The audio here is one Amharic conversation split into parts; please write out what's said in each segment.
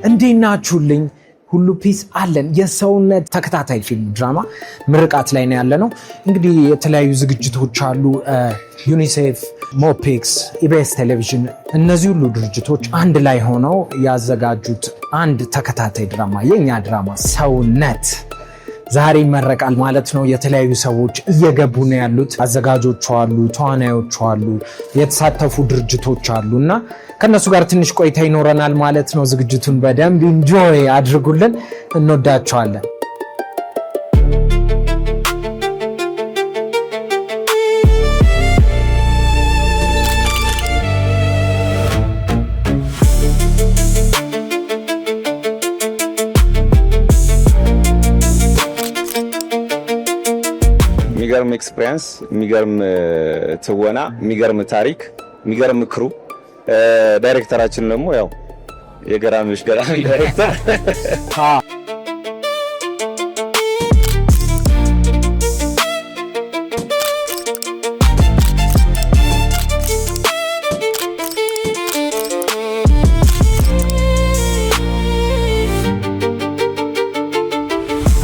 እንዴናችሁልኝ ሁሉ ፒስ አለን። የሰውነት ተከታታይ ፊልም ድራማ ምርቃት ላይ ነው ያለነው። እንግዲህ የተለያዩ ዝግጅቶች አሉ። ዩኒሴፍ፣ ሞፒክስ፣ ኢቢኤስ ቴሌቪዥን እነዚህ ሁሉ ድርጅቶች አንድ ላይ ሆነው ያዘጋጁት አንድ ተከታታይ ድራማ የኛ ድራማ ሰውነት ዛሬ ይመረቃል ማለት ነው። የተለያዩ ሰዎች እየገቡ ነው ያሉት። አዘጋጆቹ አሉ፣ ተዋናዮቹ አሉ፣ የተሳተፉ ድርጅቶች አሉ እና ከነሱ ጋር ትንሽ ቆይታ ይኖረናል ማለት ነው። ዝግጅቱን በደንብ ኢንጆይ አድርጉልን። እንወዳቸዋለን። የሚገርም ኤክስፒሪየንስ፣ የሚገርም ትወና፣ የሚገርም ታሪክ፣ የሚገርም ክሩ። ዳይሬክተራችን ደግሞ ያው የገራሚዎች ገራሚ ዳይሬክተር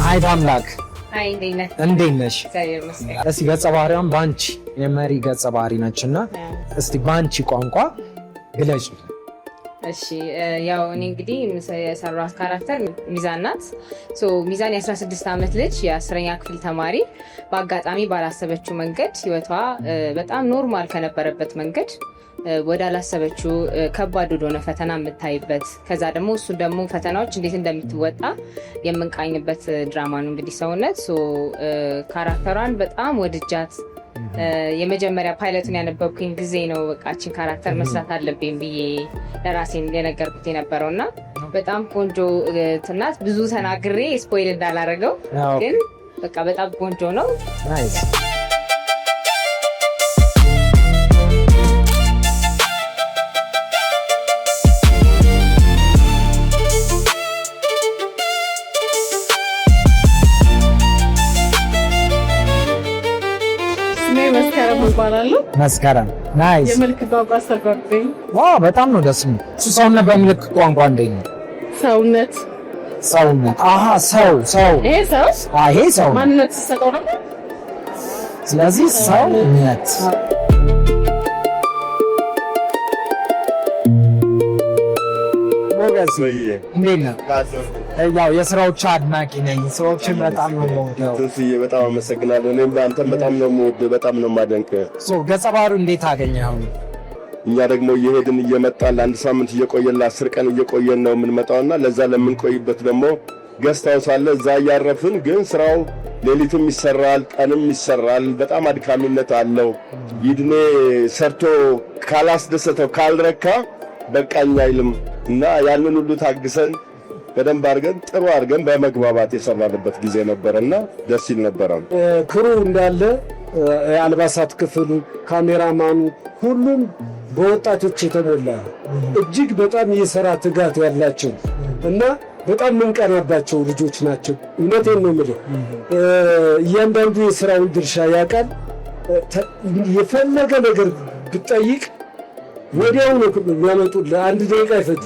አይዳምላክ እንዴት ነሽ? እስቲ ገጸ ባህሪዋን ባንቺ የመሪ ገጸ ባህሪ ነችና እስቲ ባንቺ ቋንቋ ግለጭ። እሺ ያው እኔ እንግዲህ የሰራሁት ካራክተር ሚዛን ናት። ሚዛን የ16 ዓመት ልጅ የ10ኛ ክፍል ተማሪ በአጋጣሚ ባላሰበችው መንገድ ህይወቷ በጣም ኖርማል ከነበረበት መንገድ ወደ አላሰበችው ከባድ ወደሆነ ፈተና የምታይበት ከዛ ደግሞ እሱ ደግሞ ፈተናዎች እንዴት እንደምትወጣ የምንቃኝበት ድራማ ነው እንግዲህ ሰውነት። ካራክተሯን በጣም ወድጃት የመጀመሪያ ፓይለቱን ያነበብኩኝ ጊዜ ነው በቃችን ካራክተር መስራት አለብኝ ብዬ ለራሴን የነገርኩት የነበረውና በጣም ቆንጆ ናት። ብዙ ተናግሬ ስፖይል እንዳላረገው ግን በቃ በጣም ቆንጆ ነው። ናይስ መስከረም ናይስ። የምልክት ቋንቋ አስተርጓሚ። ዋው በጣም ነው ደስ የሚል። ሰውነት በምልክት ቋንቋ እንደኝ ሰውነት አሃ ሰው ይሄ ሰው ማንነት ሰው ነው። ስለዚህ ሰውነት ሞገስ እንዴት ነው? ያው የስራዎች አድናቂ ነኝ። ስራዎችን በጣም ነው የምወደው። ትንሽዬ በጣም አመሰግናለሁ። እኔም አንተን በጣም ነው የምወደው፣ በጣም ነው የማደንቅ። ገጸ ባህሪው እንዴት አገኘኸው? እኛ ደግሞ እየሄድን እየመጣን ለአንድ ሳምንት እየቆየን ለ10 ቀን እየቆየን ነው የምንመጣውና ለዛ ለምንቆይበት ደግሞ ገስታውስ አለ። እዛ እያረፍን ግን ስራው ሌሊትም ይሰራል፣ ቀንም ይሰራል። በጣም አድካሚነት አለው። ይድኔ ሰርቶ ካላስደሰተው ካልረካ በቃኝ አይልም እና ያንን ሁሉ ታግሰን በደንብ አድርገን ጥሩ አድርገን በመግባባት የሰራንበት ጊዜ ነበርና ደስ ይል ነበር። ክሩ እንዳለ የአልባሳት ክፍሉ፣ ካሜራማኑ፣ ሁሉም በወጣቶች የተሞላ እጅግ በጣም የሥራ ትጋት ያላቸው እና በጣም ምንቀናባቸው ልጆች ናቸው። እውነቴን ነው የምልህ። እያንዳንዱ የሥራውን ድርሻ ያውቃል። የፈለገ ነገር ብትጠይቅ ወዲያው ነው የሚያመጡልህ። አንድ ደቂቃ አይፈጅ።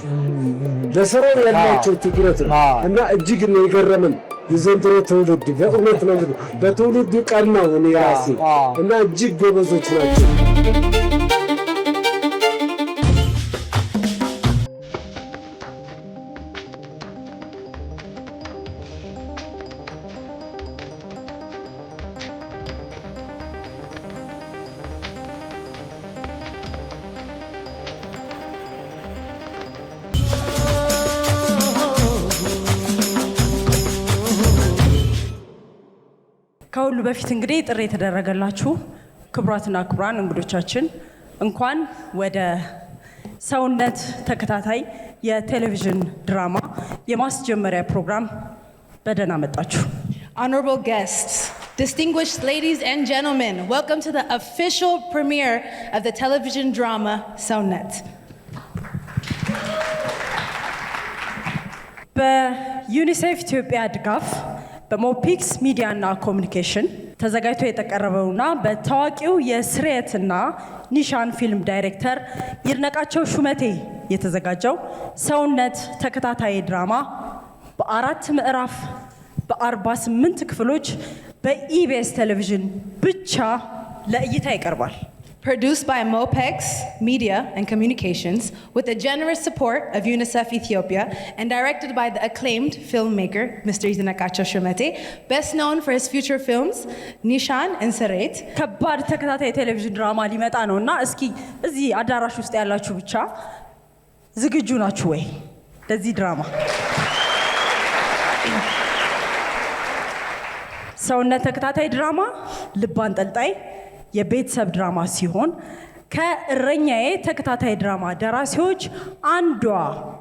ለሥራው ያላቸው ትኩረት እና እጅግ ነው የገረመን። የዘንድሮ ትውልድ በእውነት ነው በትውልዱ ቀናው እኔ ራሴ እና እጅግ ጎበዞች ናቸው። ከሁሉ በፊት እንግዲህ ጥሪ የተደረገላችሁ ክቡራትና ክቡራን እንግዶቻችን እንኳን ወደ ሰውነት ተከታታይ የቴሌቪዥን ድራማ የማስጀመሪያ ፕሮግራም በደህና መጣችሁ። Honorable guests, distinguished ladies and gentlemen, welcome to the official premiere of the television drama ሰውነት። በዩኒሴፍ ኢትዮጵያ ድጋፍ በሞፒክስ ሚዲያ እና ኮሚኒኬሽን ተዘጋጅቶ የተቀረበውና በታዋቂው የስርየትና ኒሻን ፊልም ዳይሬክተር ይድነቃቸው ሹመቴ የተዘጋጀው ሰውነት ተከታታይ ድራማ በ4 ምዕራፍ በ48 ክፍሎች በኢቢኤስ ቴሌቪዥን ብቻ ለእይታ ይቀርባል። Produced by MOPEX Media and Communications with the generous support of UNICEF Ethiopia and directed by the acclaimed filmmaker Mr. Yidnaqacho Shemete, best known for his future films Nishan and Seret. ከባድ ተከታታይ ቴሌቪዥን ድራማ ሊመጣ ነውና እስኪ እዚህ አዳራሽ ውስጥ ያላችሁ ብቻ ዝግጁ ናችሁ ወይ ለዚህ ድራማ? ሰውነት ተከታታይ ድራማ ልብ አንጠልጣይ የቤተሰብ ድራማ ሲሆን ከእረኛዬ ተከታታይ ድራማ ደራሲዎች አንዷ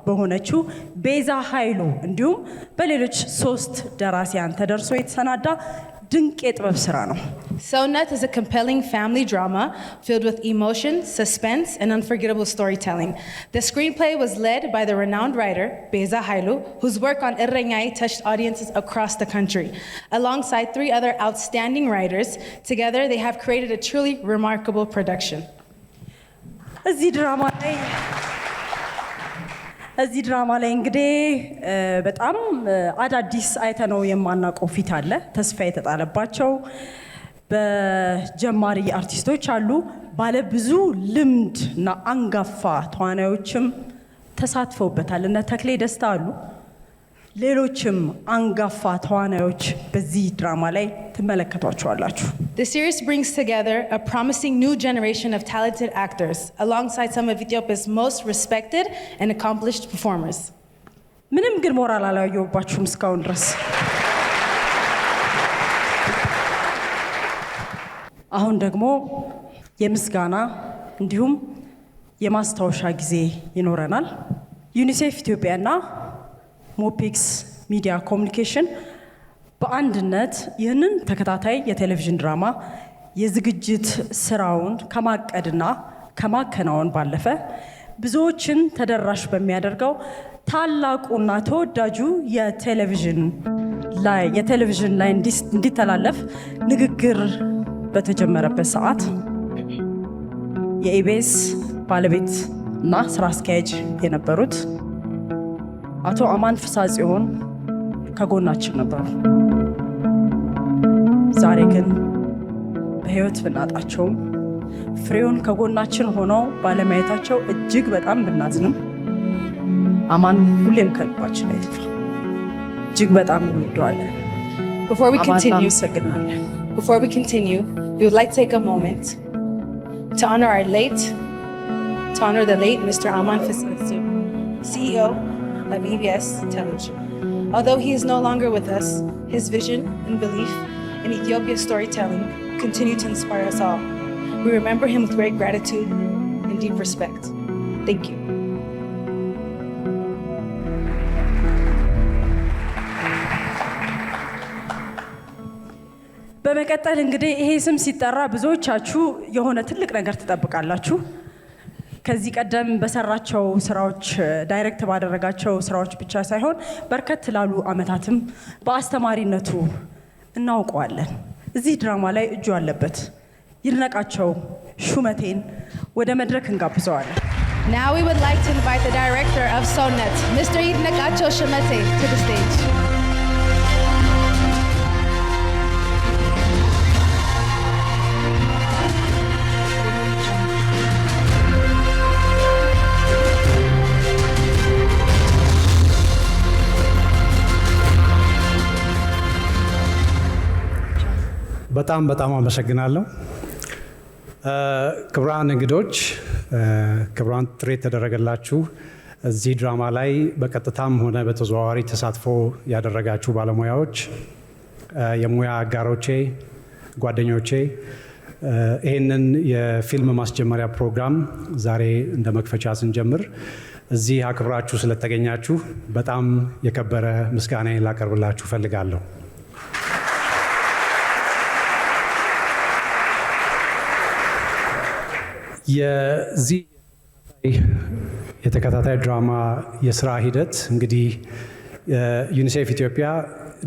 በሆነችው ቤዛ ኃይሉ እንዲሁም በሌሎች 3 ደራሲያን ተደርሶ የተሰናዳ ድንቅ የጥበብ ስራ ነው። Sonnet is a compelling family drama filled with emotion, suspense, and unforgettable storytelling. The screenplay was led by the renowned writer Beza Hailu, whose work on Irrenyai touched audiences across the country. Alongside 3 other outstanding writers, together they have created a truly remarkable production. እዚህ ድራማ ላይ እንግዲህ በጣም አዳዲስ አይተነው የማናውቀው ፊት አለ። ተስፋ የተጣለባቸው በጀማሪ አርቲስቶች አሉ። ባለ ብዙ ልምድ እና አንጋፋ ተዋናዮችም ተሳትፈውበታል። እነ ተክሌ ደስታ አሉ። ሌሎችም አንጋፋ ተዋናዮች በዚህ ድራማ ላይ ትመለከቷቸዋላችሁ። The series brings together a promising new generation of talented actors alongside some of Ethiopia's most respected and accomplished performers. ምንም ግን ሞራል አላየሁባችሁም እስካሁን ድረስ። አሁን ደግሞ የምስጋና እንዲሁም የማስታወሻ ጊዜ ይኖረናል። ዩኒሴፍ ኢትዮጵያና ሞፒክስ ሚዲያ ኮሚኒኬሽን በአንድነት ይህንን ተከታታይ የቴሌቪዥን ድራማ የዝግጅት ስራውን ከማቀድና ከማከናወን ባለፈ ብዙዎችን ተደራሽ በሚያደርገው ታላቁና ተወዳጁ የቴሌቪዥን ላይ እንዲተላለፍ ንግግር በተጀመረበት ሰዓት የኢቢኤስ ባለቤት እና ስራ አስኪያጅ የነበሩት አቶ አማን ፍሳጽዮን ከጎናችን ነበሩ። ዛሬ ግን በህይወት ብናጣቸውም ፍሬውን ከጎናችን ሆነው ባለማየታቸው እጅግ በጣም ብናዝንም አማን ሁሌም ከልባችን አይጥፋ። እጅግ በጣም እንወደዋለን። Before we continue, we would like to take a moment to honor the late Mr. Aman Fisatsu, CEO of EBS Television. Although he is no longer with us, his vision and belief in Ethiopia's storytelling continue to inspire us all. We remember him with great gratitude and deep respect. Thank you. በመቀጠል እንግዲህ ይሄ ስም ሲጠራ ብዙዎቻችሁ የሆነ ትልቅ ነገር ትጠብቃላችሁ። ከዚህ ቀደም በሰራቸው ስራዎች ዳይሬክት ባደረጋቸው ስራዎች ብቻ ሳይሆን በርከት ላሉ አመታትም በአስተማሪነቱ እናውቀዋለን። እዚህ ድራማ ላይ እጁ አለበት። ይድነቃቸው ሹመቴን ወደ መድረክ እንጋብዘዋለን። Now we would like to invite the director of Sonnet, Mr. Yidnaqacho Shemete, to the stage. በጣም አመሰግናለሁ። ክቡራን እንግዶች፣ ክቡራን ጥሪ የተደረገላችሁ እዚህ ድራማ ላይ በቀጥታም ሆነ በተዘዋዋሪ ተሳትፎ ያደረጋችሁ ባለሙያዎች፣ የሙያ አጋሮቼ፣ ጓደኞቼ ይህንን የፊልም ማስጀመሪያ ፕሮግራም ዛሬ እንደ መክፈቻ ስንጀምር እዚህ አክብራችሁ ስለተገኛችሁ በጣም የከበረ ምስጋናዬን ላቀርብላችሁ ፈልጋለሁ። የዚህ የተከታታይ ድራማ የስራ ሂደት እንግዲህ ዩኒሴፍ ኢትዮጵያ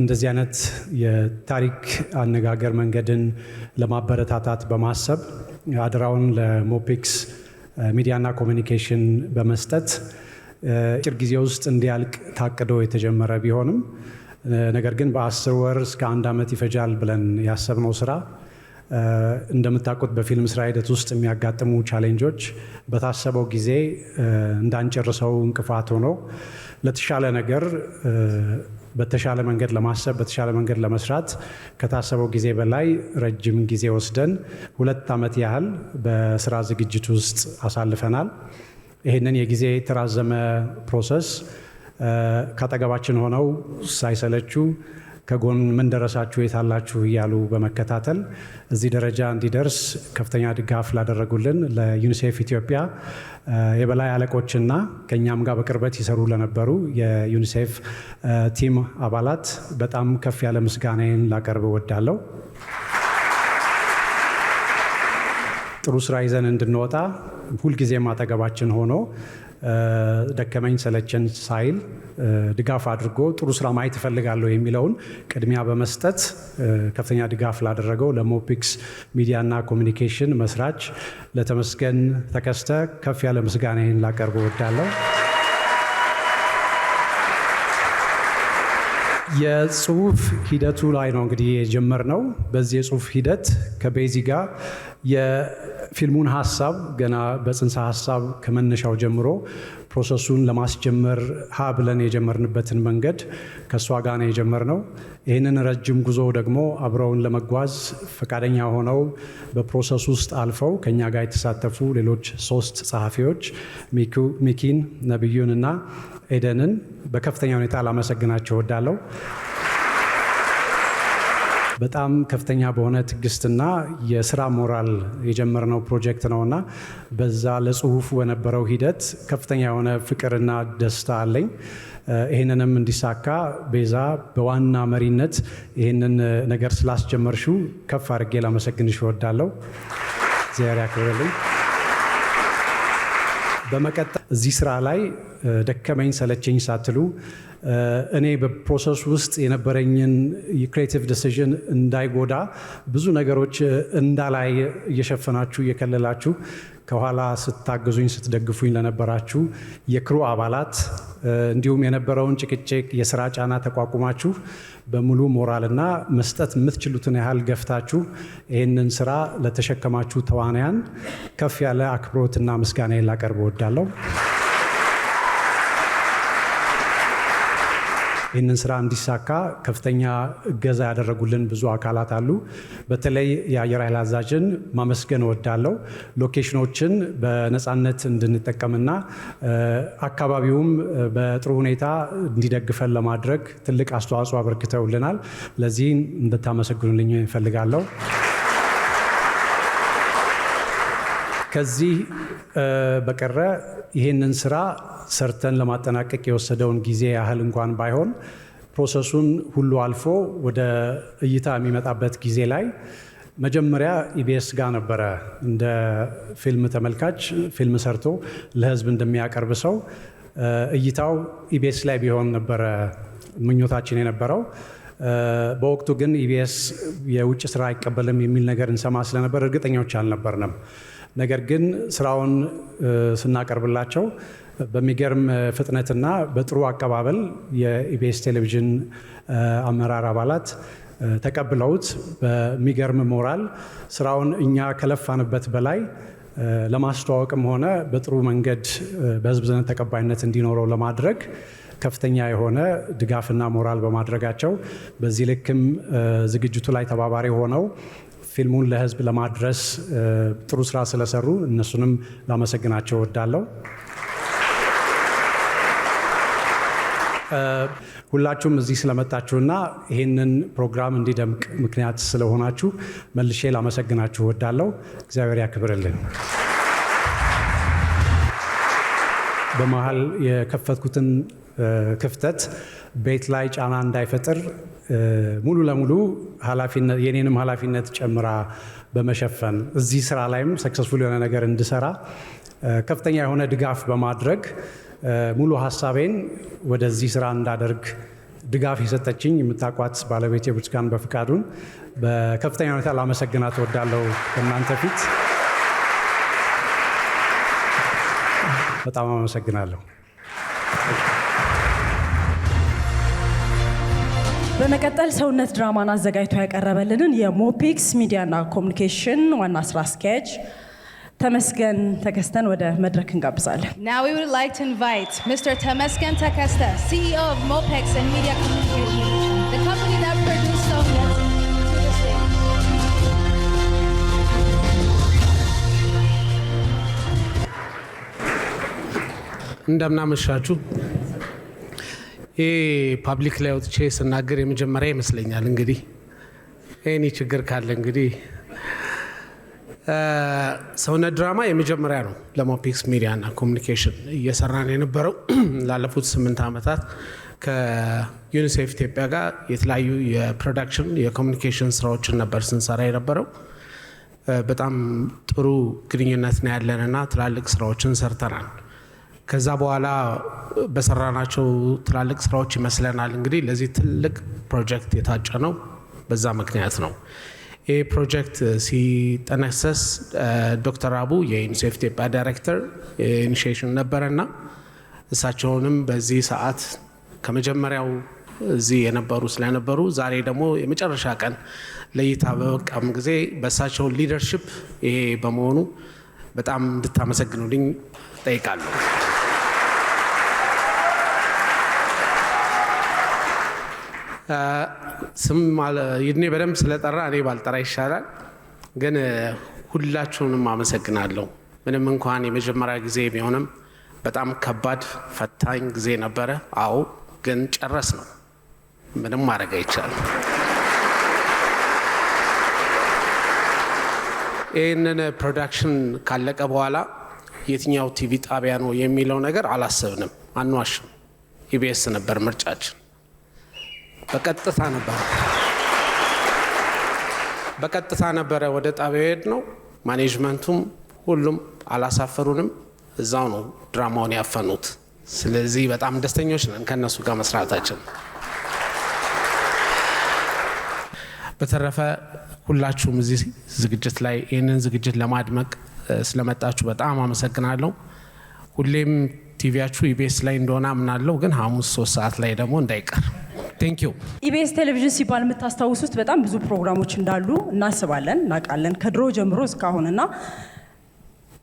እንደዚህ አይነት የታሪክ አነጋገር መንገድን ለማበረታታት በማሰብ አደራውን ለሞፒክስ ሚዲያና ኮሚኒኬሽን በመስጠት አጭር ጊዜ ውስጥ እንዲያልቅ ታቅዶ የተጀመረ ቢሆንም ነገር ግን በ10 ወር እስከ 1 ዓመት ይፈጃል ብለን ያሰብነው ስራ እንደምታውቁት በፊልም ስራ ሂደት ውስጥ የሚያጋጥሙ ቻሌንጆች በታሰበው ጊዜ እንዳንጨርሰው እንቅፋት ሆኖ ለተሻለ ነገር በተሻለ መንገድ ለማሰብ በተሻለ መንገድ ለመስራት ከታሰበው ጊዜ በላይ ረጅም ጊዜ ወስደን 2 ዓመት ያህል በስራ ዝግጅት ውስጥ አሳልፈናል። ይህንን የጊዜ የተራዘመ ፕሮሰስ ካጠገባችን ሆነው ሳይሰለቹ ከጎን ምን ደረሳችሁ የታላችሁ እያሉ በመከታተል እዚህ ደረጃ እንዲደርስ ከፍተኛ ድጋፍ ላደረጉልን ለዩኒሴፍ ኢትዮጵያ የበላይ አለቆችና ከኛም ጋር በቅርበት ይሰሩ ለነበሩ የዩኒሴፍ ቲም አባላት በጣም ከፍ ያለ ምስጋናዬን ላቀርብ እወዳለሁ። ጥሩ ስራ ይዘን እንድንወጣ ሁልጊዜም አጠገባችን ሆኖ ደከመኝ ሰለቸን ሳይል ድጋፍ አድርጎ ጥሩ ስራ ማየት እፈልጋለሁ የሚለውን ቅድሚያ በመስጠት ከፍተኛ ድጋፍ ላደረገው ለሞፒክስ ሚዲያና ኮሚኒኬሽን መስራች ለተመስገን ተከስተ ከፍ ያለ ምስጋናዬን ላቀርብ እወዳለሁ። የጽሁፍ ሂደቱ ላይ ነው እንግዲህ የጀመርነው። በዚህ የጽሁፍ ሂደት ከቤዚ ጋር የፊልሙን ሀሳብ ገና በጽንሰ ሀሳብ ከመነሻው ጀምሮ ፕሮሰሱን ለማስጀመር ሀ ብለን የጀመርንበትን መንገድ ከእሷ ጋር ነው የጀመርነው። ይህንን ረጅም ጉዞ ደግሞ አብረውን ለመጓዝ ፈቃደኛ ሆነው በፕሮሰሱ ውስጥ አልፈው ከኛ ጋር የተሳተፉ ሌሎች 3 ጸሐፊዎች ሚኪን፣ ነብዩን እና ኤደንን በከፍተኛ ሁኔታ ላመሰግናቸው እወዳለሁ። በጣም ከፍተኛ በሆነ ትዕግስትና የስራ ሞራል የጀመርነው ፕሮጀክት ነውና በዛ ለጽሁፉ በነበረው ሂደት ከፍተኛ የሆነ ፍቅርና ደስታ አለኝ። ይህንንም እንዲሳካ ቤዛ በዋና መሪነት ይህንን ነገር ስላስጀመርሽው ከፍ አድርጌ ላመሰግንሽ እወዳለሁ። እግዚአብሔር ያክብርልኝ። በመቀጠል እዚህ ስራ ላይ ደከመኝ ሰለቸኝ ሳትሉ እኔ በፕሮሰስ ውስጥ የነበረኝን የክሬቲቭ ዲሲዥን እንዳይጎዳ ብዙ ነገሮች እንዳላይ እየሸፈናችሁ እየከለላችሁ ከኋላ ስታግዙኝ ስትደግፉኝ ለነበራችሁ የክሩ አባላት እንዲሁም የነበረውን ጭቅጭቅ የስራ ጫና ተቋቁማችሁ በሙሉ ሞራልና መስጠት የምትችሉትን ያህል ገፍታችሁ ይህንን ስራ ለተሸከማችሁ ተዋናያን ከፍ ያለ አክብሮትና ምስጋና ላቀርብ እወዳለሁ። ይህንን ስራ እንዲሳካ ከፍተኛ እገዛ ያደረጉልን ብዙ አካላት አሉ። በተለይ የአየር ኃይል አዛዥን ማመስገን እወዳለሁ። ሎኬሽኖችን በነፃነት እንድንጠቀምና አካባቢውም በጥሩ ሁኔታ እንዲደግፈን ለማድረግ ትልቅ አስተዋጽኦ አበርክተውልናል። ለዚህ እንድታመሰግኑልኝ እፈልጋለሁ። ከዚህ በቀረ ይህንን ስራ ሰርተን ለማጠናቀቅ የወሰደውን ጊዜ ያህል እንኳን ባይሆን ፕሮሰሱን ሁሉ አልፎ ወደ እይታ የሚመጣበት ጊዜ ላይ መጀመሪያ ኢቢኤስ ጋር ነበረ እንደ ፊልም ተመልካች ፊልም ሰርቶ ለህዝብ እንደሚያቀርብ ሰው እይታው ኢቢኤስ ላይ ቢሆን ነበረ ምኞታችን የነበረው። በወቅቱ ግን ኢቢኤስ የውጭ ስራ አይቀበልም የሚል ነገር እንሰማ ስለነበር እርግጠኞች አልነበርንም። ነገር ግን ስራውን ስናቀርብላቸው በሚገርም ፍጥነትና በጥሩ አቀባበል የኢቢኤስ ቴሌቪዥን አመራር አባላት ተቀብለውት በሚገርም ሞራል ስራውን እኛ ከለፋንበት በላይ ለማስተዋወቅም ሆነ በጥሩ መንገድ በህዝብ ዘንድ ተቀባይነት እንዲኖረው ለማድረግ ከፍተኛ የሆነ ድጋፍና ሞራል በማድረጋቸው በዚህ ልክም ዝግጅቱ ላይ ተባባሪ ሆነው ፊልሙን ለህዝብ ለማድረስ ጥሩ ስራ ስለሰሩ እነሱንም ላመሰግናቸው እወዳለሁ። ሁላችሁም እዚህ ስለመጣችሁና ይህንን ፕሮግራም እንዲደምቅ ምክንያት ስለሆናችሁ መልሼ ላመሰግናችሁ እወዳለሁ። እግዚአብሔር ያክብርልን። በመሀል የከፈትኩትን ክፍተት ቤት ላይ ጫና እንዳይፈጥር ሙሉ ለሙሉ የኔንም ኃላፊነት ጨምራ በመሸፈን እዚህ ስራ ላይም ሰክሰስፉል የሆነ ነገር እንድሰራ ከፍተኛ የሆነ ድጋፍ በማድረግ ሙሉ ሀሳቤን ወደዚህ ስራ እንዳደርግ ድጋፍ የሰጠችኝ የምታውቋት ባለቤቴ ብርቱካን በፍቃዱን በከፍተኛ ሁኔታ ላመሰግናት እወዳለሁ በእናንተ ፊት። በጣም አመሰግናለሁ። በመቀጠል ሰውነት ድራማን አዘጋጅቶ ያቀረበልንን የሞፒክስ ሚዲያና ኮሚኒኬሽን ዋና ስራ አስኪያጅ ተመስገን ተከስተን ወደ መድረክ እንጋብዛለን። Now we would like to invite Mr. Temesgen Takesta, CEO of Mopex and Media Communication, the company that produced Sonet, to the stage. እንደምናመሻችሁ። ይህ ፓብሊክ ላይ ወጥቼ ስናገር የመጀመሪያ ይመስለኛል። እንግዲህ ይህኔ ችግር ካለ እንግዲህ ሰውነት ድራማ የመጀመሪያ ነው ለሞፒክስ ሚዲያ እና ኮሚኒኬሽን እየሰራን የነበረው ላለፉት 8 ዓመታት ከዩኒሴፍ ኢትዮጵያ ጋር የተለያዩ የፕሮዳክሽን የኮሚኒኬሽን ስራዎችን ነበር ስንሰራ የነበረው። በጣም ጥሩ ግንኙነት ነው ያለንና ትላልቅ ስራዎችን ሰርተናል። ከዛ በኋላ በሰራናቸው ትላልቅ ስራዎች ይመስለናል እንግዲህ ለዚህ ትልቅ ፕሮጀክት የታጨ ነው። በዛ ምክንያት ነው ይህ ፕሮጀክት ሲጠነሰስ ዶክተር አቡ የዩኒሴፍ ኢትዮጵያ ዳይሬክተር ኢኒሺዬሽን ነበረና እሳቸውንም በዚህ ሰዓት ከመጀመሪያው እዚህ የነበሩ ስለነበሩ ዛሬ ደግሞ የመጨረሻ ቀን ለይታ በበቃም ጊዜ በእሳቸው ሊደርሺፕ ይሄ በመሆኑ በጣም እንድታመሰግኑልኝ ጠይቃለሁ። ስም ይድኔ በደንብ ስለጠራ እኔ ባልጠራ ይሻላል። ግን ሁላችሁንም አመሰግናለሁ። ምንም እንኳን የመጀመሪያ ጊዜ ቢሆንም በጣም ከባድ ፈታኝ ጊዜ ነበረ። አዎ፣ ግን ጨረስ ነው። ምንም ማድረግ አይቻልም። ይህንን ፕሮዳክሽን ካለቀ በኋላ የትኛው ቲቪ ጣቢያ ነው የሚለው ነገር አላሰብንም። አንዋሽም። ኢቢኤስ ነበር ምርጫችን። በቀጥታ ነበረ ወደ ጣቢያው ሄድ ነው። ማኔጅመንቱም ሁሉም አላሳፈሩንም። እዛው ነው ድራማውን ያፈኑት። ስለዚህ በጣም ደስተኞች ነን ከነሱ ጋር መስራታችን። በተረፈ ሁላችሁም እዚህ ዝግጅት ላይ ይህንን ዝግጅት ለማድመቅ ስለመጣችሁ በጣም አመሰግናለሁ። ሁሌም ቲቪያችሁ ኢቢኤስ ላይ እንደሆነ አምናለሁ፣ ግን ሐሙስ 3 ሰዓት ላይ ደግሞ እንዳይቀር። ቴንክ ዩ። ኢቢኤስ ቴሌቪዥን ሲባል የምታስታውሱት በጣም ብዙ ፕሮግራሞች እንዳሉ እናስባለን፣ እናውቃለን ከድሮ ጀምሮ እስካሁንና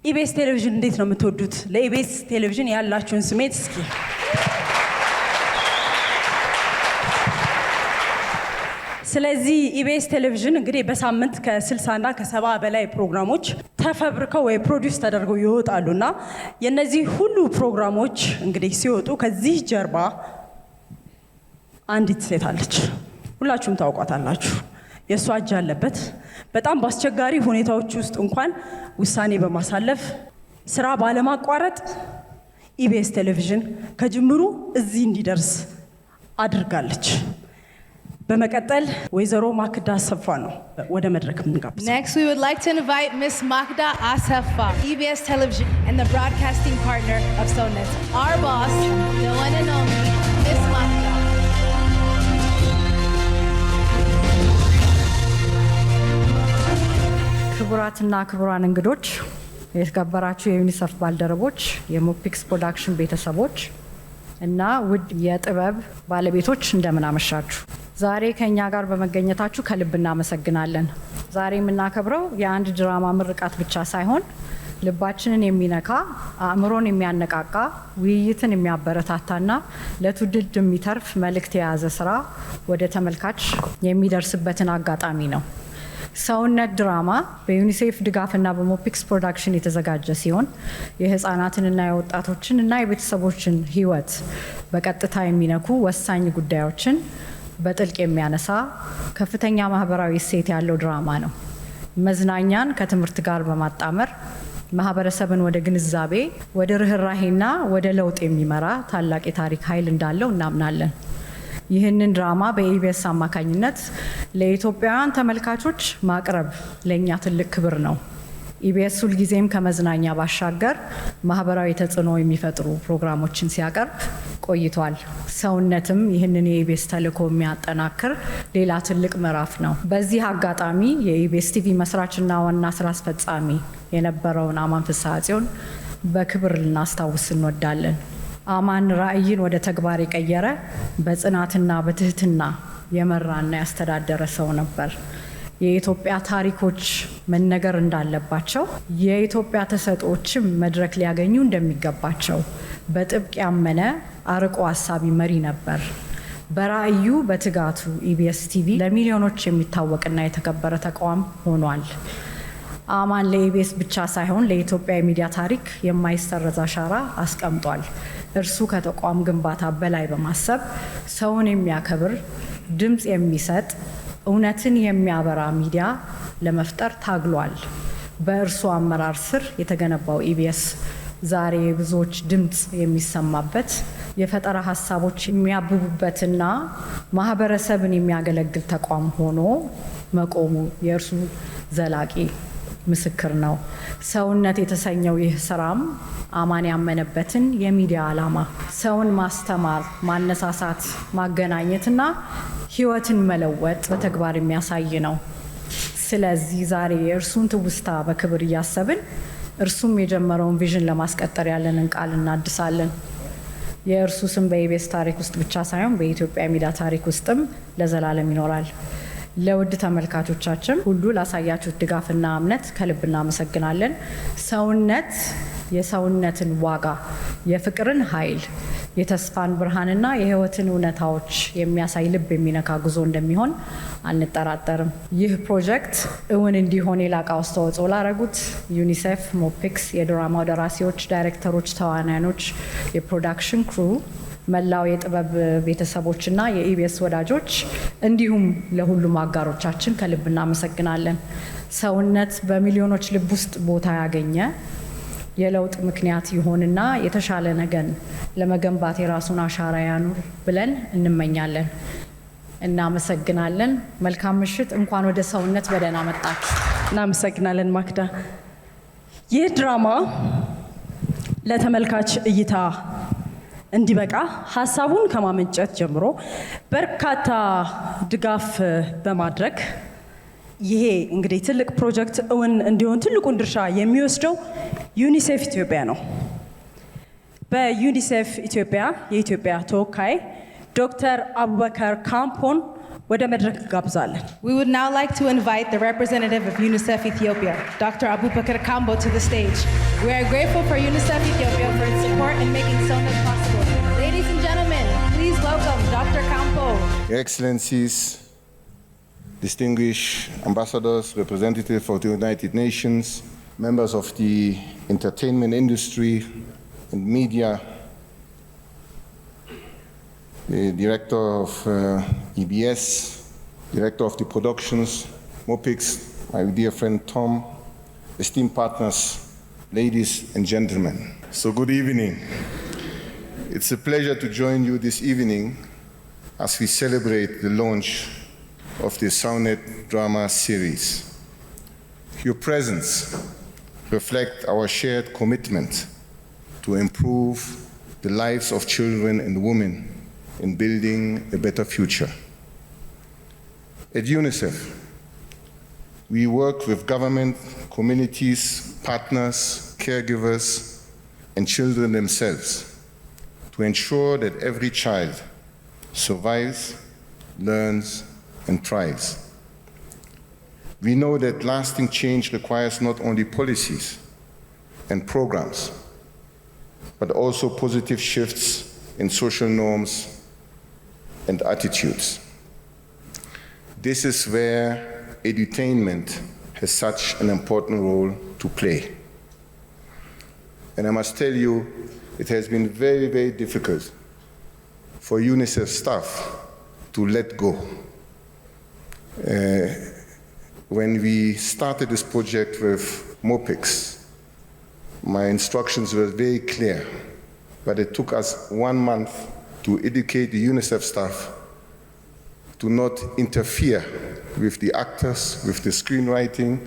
ኢቢኤስ ቴሌቪዥን እንዴት ነው የምትወዱት? ለኢቢኤስ ቴሌቪዥን ያላችሁን ስሜት እስኪ ስለዚህ ኢቢኤስ ቴሌቪዥን እንግዲህ በሳምንት ከ60 እና ከ70 በላይ ፕሮግራሞች ተፈብርከው ወይ ፕሮዲውስ ተደርገው ይወጣሉና የነዚህ ሁሉ ፕሮግራሞች እንግዲህ ሲወጡ ከዚህ ጀርባ አንዲት ሴት አለች። ሁላችሁም ታውቋታላችሁ። የእሷ እጅ አለበት። በጣም በአስቸጋሪ ሁኔታዎች ውስጥ እንኳን ውሳኔ በማሳለፍ ስራ ባለማቋረጥ ኢቢኤስ ቴሌቪዥን ከጅምሩ እዚህ እንዲደርስ አድርጋለች። በመቀጠል ወይዘሮ ማክዳ አሰፋ ነው ወደ መድረክ የምንጋብዘው። Next, we would like to invite Miss Makda Asafa, EBS Television and the broadcasting partner of Sonet. Our boss, the one and only Miss Makda. ክቡራትና ክቡራን እንግዶች፣ የተከበራችሁ የዩኒሴፍ ባልደረቦች፣ የሞፒክስ ፕሮዳክሽን ቤተሰቦች እና ውድ የጥበብ ባለቤቶች እንደምን አመሻችሁ። ዛሬ ከኛ ጋር በመገኘታችሁ ከልብ እናመሰግናለን። ዛሬ የምናከብረው የአንድ ድራማ ምርቃት ብቻ ሳይሆን ልባችንን የሚነካ፣ አእምሮን የሚያነቃቃ፣ ውይይትን የሚያበረታታና ለትውልድ የሚተርፍ መልእክት የያዘ ስራ ወደ ተመልካች የሚደርስበትን አጋጣሚ ነው። ሰውነት ድራማ በዩኒሴፍ ድጋፍና በሞፒክስ ፕሮዳክሽን የተዘጋጀ ሲሆን የህፃናትንና የወጣቶችን እና የቤተሰቦችን ህይወት በቀጥታ የሚነኩ ወሳኝ ጉዳዮችን በጥልቅ የሚያነሳ ከፍተኛ ማህበራዊ እሴት ያለው ድራማ ነው። መዝናኛን ከትምህርት ጋር በማጣመር ማህበረሰብን ወደ ግንዛቤ፣ ወደ ርህራሄና ወደ ለውጥ የሚመራ ታላቅ የታሪክ ኃይል እንዳለው እናምናለን። ይህንን ድራማ በኢቢኤስ አማካኝነት ለኢትዮጵያውያን ተመልካቾች ማቅረብ ለእኛ ትልቅ ክብር ነው። ኢቢኤስ ሁልጊዜም ከመዝናኛ ባሻገር ማህበራዊ ተጽዕኖ የሚፈጥሩ ፕሮግራሞችን ሲያቀርብ ቆይቷል። ሰውነትም ይህንን የኢቢኤስ ተልዕኮ የሚያጠናክር ሌላ ትልቅ ምዕራፍ ነው። በዚህ አጋጣሚ የኢቢኤስ ቲቪ መስራችና ዋና ስራ አስፈጻሚ የነበረውን አማን ፍስሐ ጽዮን በክብር ልናስታውስ እንወዳለን። አማን ራዕይን ወደ ተግባር የቀየረ በጽናትና በትህትና የመራና ያስተዳደረ ሰው ነበር። የኢትዮጵያ ታሪኮች መነገር እንዳለባቸው፣ የኢትዮጵያ ተሰጥኦችም መድረክ ሊያገኙ እንደሚገባቸው በጥብቅ ያመነ አርቆ አሳቢ መሪ ነበር። በራዕዩ በትጋቱ ኢቢኤስ ቲቪ ለሚሊዮኖች የሚታወቅና የተከበረ ተቋም ሆኗል። አማን ለኢቢኤስ ብቻ ሳይሆን ለኢትዮጵያ የሚዲያ ታሪክ የማይሰረዝ አሻራ አስቀምጧል። እርሱ ከተቋም ግንባታ በላይ በማሰብ ሰውን የሚያከብር፣ ድምፅ የሚሰጥ፣ እውነትን የሚያበራ ሚዲያ ለመፍጠር ታግሏል። በእርሱ አመራር ስር የተገነባው ኢቢኤስ ዛሬ ብዙዎች ድምፅ የሚሰማበት፣ የፈጠራ ሀሳቦች የሚያብቡበትና ማህበረሰብን የሚያገለግል ተቋም ሆኖ መቆሙ የእርሱ ዘላቂ ምስክር ነው። ሰውነት የተሰኘው ይህ ስራም አማን ያመነበትን የሚዲያ ዓላማ ሰውን ማስተማር፣ ማነሳሳት፣ ማገናኘትና ህይወትን መለወጥ በተግባር የሚያሳይ ነው። ስለዚህ ዛሬ የእርሱን ትውስታ በክብር እያሰብን እርሱም የጀመረውን ቪዥን ለማስቀጠል ያለንን ቃል እናድሳለን። የእርሱ ስም በኢቢኤስ ታሪክ ውስጥ ብቻ ሳይሆን በኢትዮጵያ ሚዲያ ታሪክ ውስጥም ለዘላለም ይኖራል። ለውድ ተመልካቾቻችን ሁሉ ላሳያችሁት ድጋፍና እምነት ከልብ እናመሰግናለን። ሰውነት የሰውነትን ዋጋ፣ የፍቅርን ኃይል፣ የተስፋን ብርሃንና የህይወትን እውነታዎች የሚያሳይ ልብ የሚነካ ጉዞ እንደሚሆን አንጠራጠርም። ይህ ፕሮጀክት እውን እንዲሆን የላቀ አስተዋጽኦ ላደረጉት ዩኒሴፍ፣ ሞፒክስ፣ የድራማው ደራሲዎች፣ ዳይሬክተሮች፣ ተዋናዮች፣ የፕሮዳክሽን ክሩ፣ መላው የጥበብ ቤተሰቦችና የኢቢኤስ ወዳጆች እንዲሁም ለሁሉም አጋሮቻችን ከልብ እናመሰግናለን። ሰውነት በሚሊዮኖች ልብ ውስጥ ቦታ ያገኘ የለውጥ ምክንያት ይሆንና የተሻለ ነገን ለመገንባት የራሱን አሻራ ያኑር ብለን እንመኛለን። እናመሰግናለን። መልካም ምሽት። እንኳን ወደ ሰውነት በደህና መጣችሁ። እናመሰግናለን ማክዳ። ይህ ድራማ ለተመልካች እይታ እንዲበቃ ሀሳቡን ከማመንጨት ጀምሮ በርካታ ድጋፍ በማድረግ ይሄ እንግዲህ ትልቅ ፕሮጀክት እውን እንዲሆን ትልቁን ድርሻ የሚወስደው ዩኒሴፍ ኢትዮጵያ ነው። በዩኒሴፍ ኢትዮጵያ የኢትዮጵያ ተወካይ ዶክተር አቡበከር ካምፖን ወደ መድረክ ጋብዛለን። We would now like to invite the representative of UNICEF Ethiopia, Dr. Abubakar Kambo, to the stage. We are grateful for UNICEF Ethiopia for its support in making SONET possible. Ladies and gentlemen, please welcome Dr. Kambo. Your Excellencies, distinguished ambassadors, representatives of the United Nations, members of the entertainment industry and media, the director of EBS, director of the productions, MOPIX, my dear friend Tom, esteemed partners, ladies and gentlemen. So good evening. It's a pleasure to join you this evening as we celebrate the launch of the SONET drama series. Your presence reflects our shared commitment to improve the lives of children and women in building a better future. At UNICEF, we work with government, communities, partners, caregivers, and children themselves to ensure that every child survives, learns, and thrives. We know that lasting change requires not only policies and programs, but also positive shifts in social norms and attitudes. This is where edutainment has such an important role to play. And I must tell you, it has been very, very difficult for UNICEF staff to let go. When we started this project with MOPIX, my instructions were very clear, but it took us 1 month to educate the UNICEF staff to not interfere with the actors, with the screenwriting,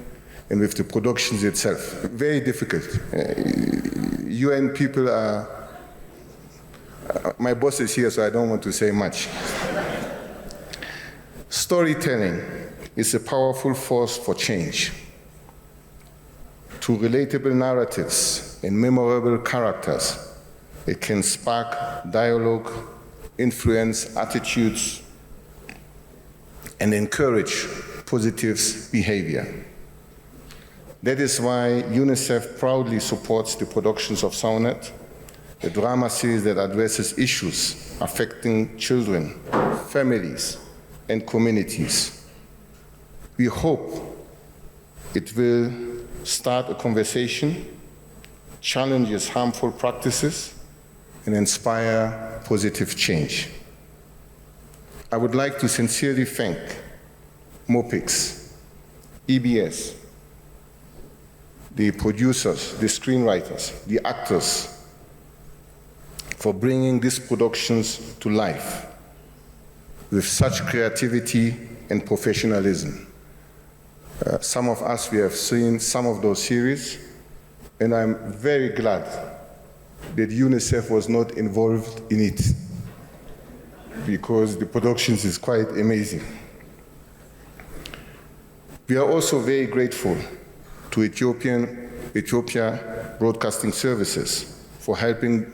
and with the productions itself. Very difficult. UN people are, my boss is here, so I don't want to say much. Storytelling is a powerful force for change. Through relatable narratives and memorable characters. It can spark dialogue, influence attitudes, and encourage positive behavior. That is why UNICEF proudly supports the productions of SOUNET, a drama series that addresses issues affecting children, families, and communities. We hope it will start a conversation, challenges harmful practices, and inspire positive change. I would like to sincerely thank MOPIX, EBS, the producers, the screenwriters, the actors, for bringing these productions to life with such creativity and professionalism. Some of us, we have seen some of those series, and I'm very glad that UNICEF was not involved in it, because the productions is quite amazing. We are also very grateful to Ethiopia Broadcasting Services for helping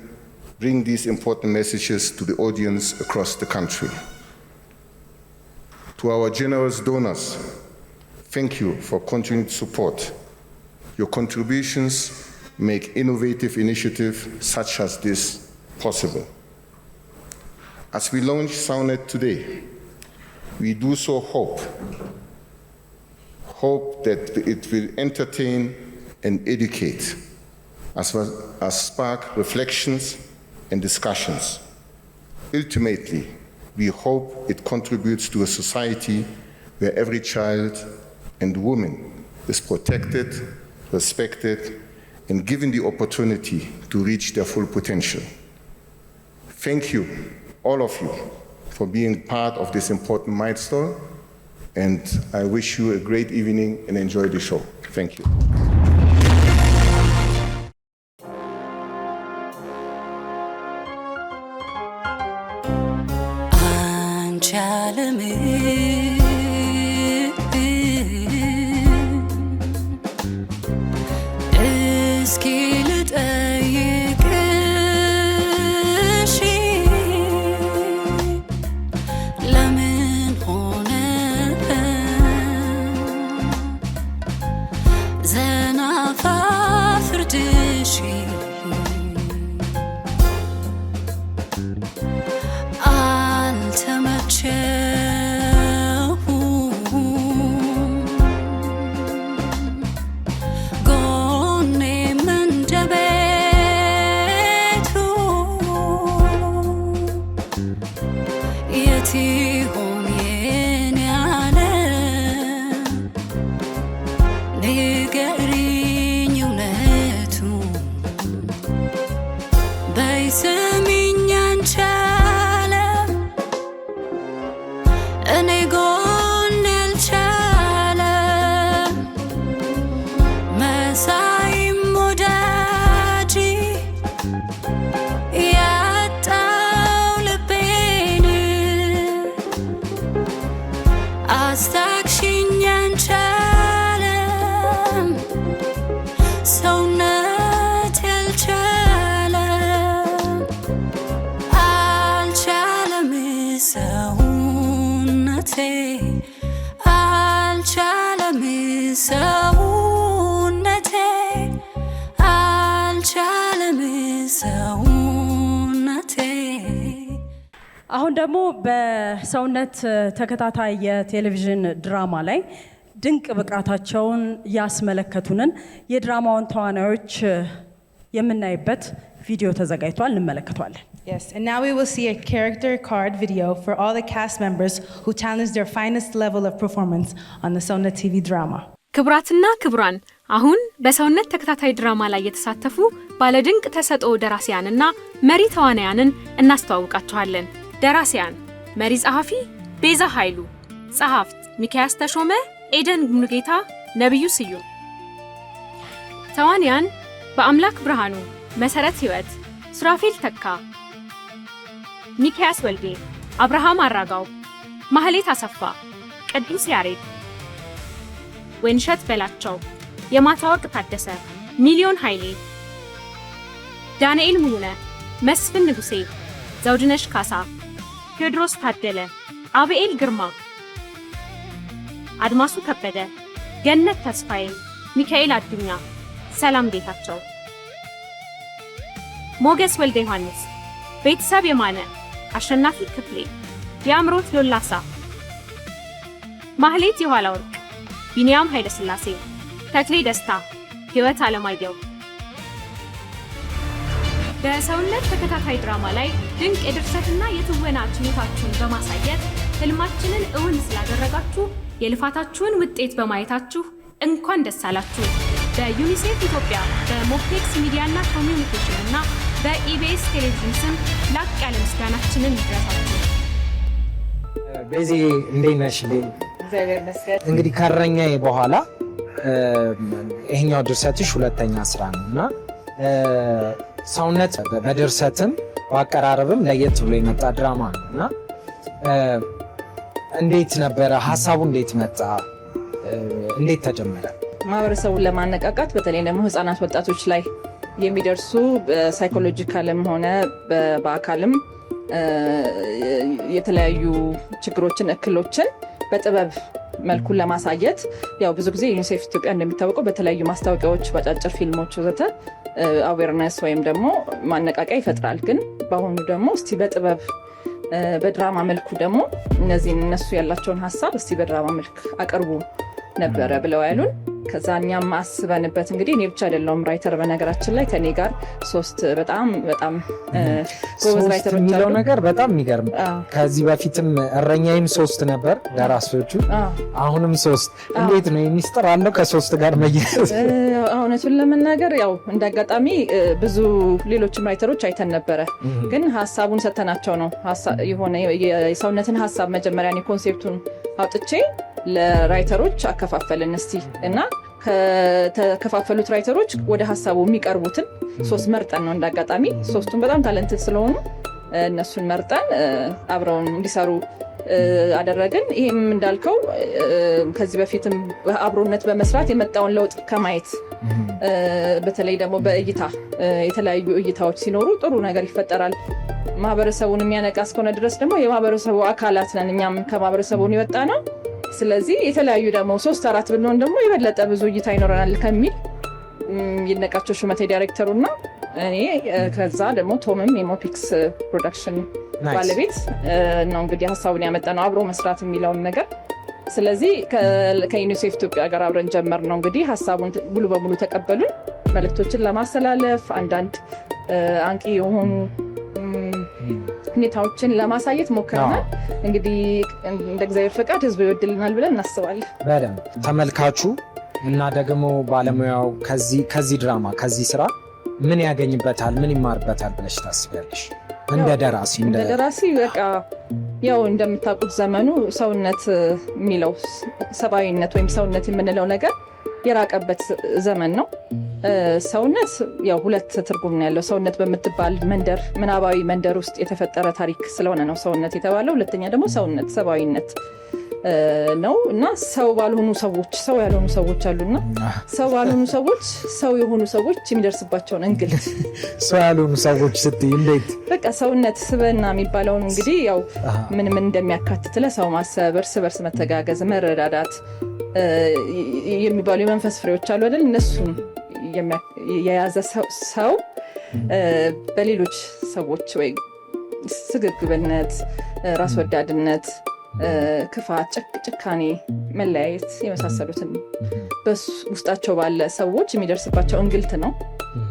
bring these important messages to the audience across the country. To our generous donors, thank you for continued support. Your contributions make innovative initiatives such as this possible. As we launch SOUNET today, we do so hope that it will entertain and educate, as well as spark reflections and discussions. Ultimately, we hope it contributes to a society where every child and woman is protected, respected, and given the opportunity to reach their full potential. Thank you, all of you, for being part of this important milestone, and I wish you a great evening and enjoy the show. Thank you. አሁን ደግሞ በሰውነት ተከታታይ የቴሌቪዥን ድራማ ላይ ድንቅ ብቃታቸውን ያስመለከቱንን የድራማውን ተዋናዮች የምናይበት ቪዲዮ ተዘጋጅቷል እንመለከቷለን። Yes, and now we will see a character card video for all the cast members who challenged their finest level of performance on the Sownet TV drama. ክብራትና ክብራን አሁን በሰውነት ተከታታይ ድራማ ላይ የተሳተፉ ባለድንቅ ተሰጥኦ ደራሲያንና መሪ ተዋናያንን እናስተዋውቃችኋለን። ደራሲያን መሪ ጸሐፊ ቤዛ ኃይሉ፣ ጸሐፍት ሚካያስ ተሾመ፣ ኤደን ሙሉጌታ፣ ነብዩ ስዩም። ተዋናያን በአምላክ ብርሃኑ፣ መሰረት ህይወት፣ ሱራፌል ተካ፣ ሚካያስ ወልዴ፣ አብርሃም አራጋው፣ ማህሌት አሰፋ፣ ቅዱስ ያሬድ፣ ወንሸት በላቸው፣ የማታወቅ ታደሰ፣ ሚሊዮን ኃይሌ፣ ዳንኤል ሙሉነ፣ መስፍን ንጉሴ፣ ዘውድነሽ ካሳ፣ ቴዎድሮስ ታደለ፣ አብኤል ግርማ፣ አድማሱ ከበደ፣ ገነት ተስፋዬ፣ ሚካኤል አዱኛ፣ ሰላም ጌታቸው፣ ሞገስ ወልደ ዮሐንስ፣ ቤተሰብ የማነ፣ አሸናፊ ክፍሌ፣ የአምሮት ሎላሳ፣ ማህሌት የኋላ ወርቅ፣ ቢኒያም ኃይለሥላሴ፣ ተክሌ ደስታ፣ ህይወት አለማየሁ። በሰውነት ተከታታይ ድራማ ላይ ድንቅ የድርሰትና የትወና ችሎታችሁን በማሳየት ህልማችንን እውን ስላደረጋችሁ የልፋታችሁን ውጤት በማየታችሁ እንኳን ደስ አላችሁ። በዩኒሴፍ ኢትዮጵያ በሞፔክስ ሚዲያና ኮሚዩኒኬሽን እና በኢቢኤስ ቴሌቪዥን ስም ላቅ ያለ ምስጋናችንን ይድረሳችሁ። ቤዚ እንዴት ነሽ? እንግዲህ ከእረኛዬ በኋላ ይሄኛው ድርሰትሽ ሁለተኛ ስራ ነው እና ሰውነት በድርሰትም በአቀራረብም ለየት ብሎ የመጣ ድራማ ነው እና እንዴት ነበረ? ሀሳቡ እንዴት መጣ? እንዴት ተጀመረ? ማህበረሰቡን ለማነቃቃት በተለይ ደግሞ ህፃናት ወጣቶች ላይ የሚደርሱ በሳይኮሎጂካልም ሆነ በአካልም የተለያዩ ችግሮችን፣ እክሎችን በጥበብ መልኩን ለማሳየት ያው ብዙ ጊዜ ዩኒሴፍ ኢትዮጵያ እንደሚታወቀው በተለያዩ ማስታወቂያዎች፣ በአጫጭር ፊልሞች ወዘተ አዌርነስ ወይም ደግሞ ማነቃቂያ ይፈጥራል። ግን በአሁኑ ደግሞ እስቲ በጥበብ በድራማ መልኩ ደግሞ እነሱ ያላቸውን ሀሳብ እስቲ በድራማ መልክ አቅርቡ ነበረ ብለው ያሉን። ከዛ እኛም አስበንበት እንግዲህ እኔ ብቻ አይደለሁም ራይተር፣ በነገራችን ላይ ከኔ ጋር 3 በጣም ጎበዝ ራይተሮች የሚለው ነገር በጣም የሚገርም። ከዚህ በፊትም እረኛዬም 3 ነበር ደራሲዎቹ፣ አሁንም 3። እንዴት ነው የሚስጥር አለው ከ3 ጋር መያዝ? እውነቱን ለመናገር ያው እንዳጋጣሚ ብዙ ሌሎችም ራይተሮች አይተን ነበረ፣ ግን ሀሳቡን ሰተናቸው ነው የሆነ የሰውነትን ሀሳብ መጀመሪያ ኮንሴፕቱን አውጥቼ ለራይተሮች አከፋፈልን እስቲ እና ከተከፋፈሉት ራይተሮች ወደ ሀሳቡ የሚቀርቡትን 3 መርጠን ነው እንዳጋጣሚ 3ቱም በጣም ታለንትድ ስለሆኑ እነሱን መርጠን አብረውን እንዲሰሩ አደረግን። ይህም እንዳልከው ከዚህ በፊትም አብሮነት በመስራት የመጣውን ለውጥ ከማየት በተለይ ደግሞ በእይታ የተለያዩ እይታዎች ሲኖሩ ጥሩ ነገር ይፈጠራል። ማህበረሰቡን የሚያነቃ እስከሆነ ድረስ ደግሞ የማህበረሰቡ አካላት ነን፣ እኛም ከማህበረሰቡን የወጣ ነው። ስለዚህ የተለያዩ ደግሞ 3-4 ብንሆን ደግሞ የበለጠ ብዙ እይታ ይኖረናል ከሚል ይነቃቸው ሹመቴ ዳይሬክተሩና እኔ ከዛ ደግሞ ቶምም የሞፒክስ ፕሮዳክሽን ባለቤት ነው እንግዲህ ሀሳቡን ያመጣ ነው አብሮ መስራት የሚለውን ነገር። ስለዚህ ከዩኒሴፍ ኢትዮጵያ ጋር አብረን ጀመር ነው እንግዲህ ሀሳቡን ሙሉ በሙሉ ተቀበሉን። መልእክቶችን ለማስተላለፍ አንዳንድ አንቂ የሆኑ ሁኔታዎችን ለማሳየት ሞክረናል። እንግዲህ እንደ እግዚአብሔር ፈቃድ ህዝቡ ይወድልናል ብለን እናስባለን። በደንብ ተመልካቹ እና ደግሞ ባለሙያው ከዚህ ድራማ ከዚህ ስራ ምን ያገኝበታል፣ ምን ይማርበታል ብለሽ ታስቢያለሽ? እንደ ደራሲ በቃ ያው እንደምታውቁት ዘመኑ ሰውነት የሚለው ሰብአዊነት ወይም ሰውነት የምንለው ነገር የራቀበት ዘመን ነው። ሰውነት ያው 2 ትርጉም ነው ያለው። ሰውነት በምትባል መንደር፣ ምናባዊ መንደር ውስጥ የተፈጠረ ታሪክ ስለሆነ ነው ሰውነት የተባለው። ሁለተኛ ደግሞ ሰውነት ሰብአዊነት ነው እና ሰው ባልሆኑ ሰዎች ሰው ያልሆኑ ሰዎች አሉና ሰው ባልሆኑ ሰዎች ሰው የሆኑ ሰዎች የሚደርስባቸውን እንግልት ሰው ያልሆኑ ሰዎች ስትይ እንዴት? በቃ ሰውነት ስብዕና የሚባለውን እንግዲህ ያው ምን እንደሚያካትት ለሰው ማሰብ፣ እርስ በርስ መተጋገዝ፣ መረዳዳት የሚባሉ የመንፈስ ፍሬዎች አሉ አይደል? እነሱን የያዘ ሰው በሌሎች ሰዎች ወይ ስግብግብነት፣ ራስ ወዳድነት፣ ክፋት፣ ጭካኔ፣ መለያየት የመሳሰሉትን ውስጣቸው ባለ ሰዎች የሚደርስባቸው እንግልት ነው።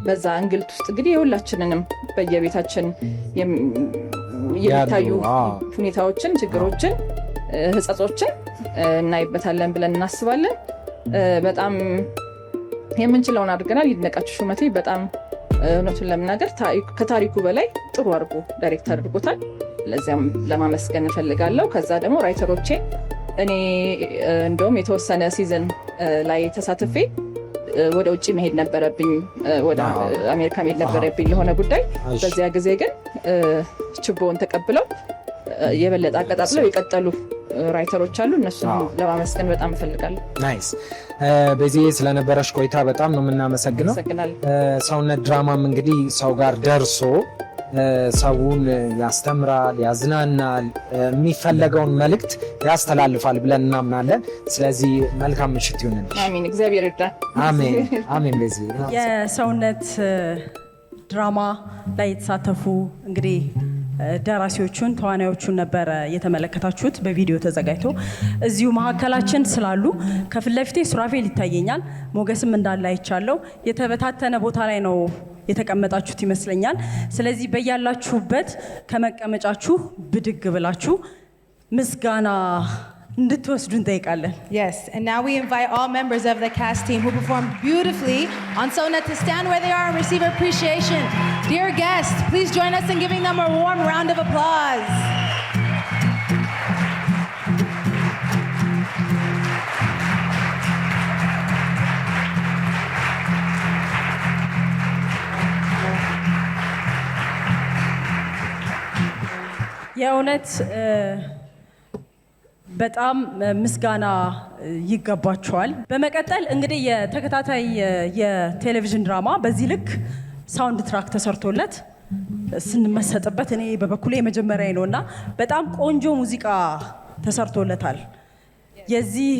በዛ እንግልት ውስጥ እንግዲህ የሁላችንንም በየቤታችን የሚታዩ ሁኔታዎችን፣ ችግሮችን፣ ህጸጾችን እናይበታለን ብለን እናስባለን። በጣም የምንችለውን አድርገናል። ይድነቃቸው ሹመቴ በጣም እውነቱን ለመናገር ከታሪኩ በላይ ጥሩ አድርጎ ዳይሬክት አድርጎታል። ለዚያም ለማመስገን እፈልጋለሁ። ከዛ ደግሞ ራይተሮቼ እኔ እንደውም የተወሰነ ሲዝን ላይ ተሳትፌ ወደ ውጭ መሄድ ነበረብኝ፣ ወደ አሜሪካ መሄድ ነበረብኝ ለሆነ ጉዳይ። በዚያ ጊዜ ግን ችቦውን ተቀብለው የበለጠ አቀጣጥለው የቀጠሉ ራይተሮች አሉ እነሱን ለማመስገን በጣም እፈልጋለሁ። ናይስ በዚህ ስለነበረሽ ቆይታ በጣም ነው የምናመሰግነው። ሰውነት ድራማም እንግዲህ ሰው ጋር ደርሶ ሰውን ያስተምራል፣ ያዝናናል፣ የሚፈለገውን መልእክት ያስተላልፋል ብለን እናምናለን። ስለዚህ መልካም ምሽት ይሁንልሽ። አሜን። እግዚአብሔር ይርዳን። አሜን አሜን። በዚህ የሰውነት ድራማ ላይ የተሳተፉ እንግዲህ ደራሲዎቹን ተዋናዮቹን ነበር የተመለከታችሁት በቪዲዮ ተዘጋጅቶ እዚሁ መሀከላችን ስላሉ ከፊት ለፊቴ ሱራፌል ይታየኛል፣ ሞገስም እንዳለ አይቻለው። የተበታተነ ቦታ ላይ ነው የተቀመጣችሁት ይመስለኛል። ስለዚህ በያላችሁበት ከመቀመጫችሁ ብድግ ብላችሁ ምስጋና እንድትወስዱ እንጠይቃለን። Yes, and now we invite all members of the cast team who performed beautifully on Sonnet to stand where they are and receive appreciation. Dear guests, please join us in giving them a warm round of applause. የእውነት በጣም ምስጋና ይገባቸዋል። በመቀጠል እንግዲህ የተከታታይ የቴሌቪዥን ድራማ በዚህ ልክ ሳውንድ ትራክ ተሰርቶለት ስንመሰጥበት እኔ በበኩሌ የመጀመሪያ ነውና በጣም ቆንጆ ሙዚቃ ተሰርቶለታል። የዚህ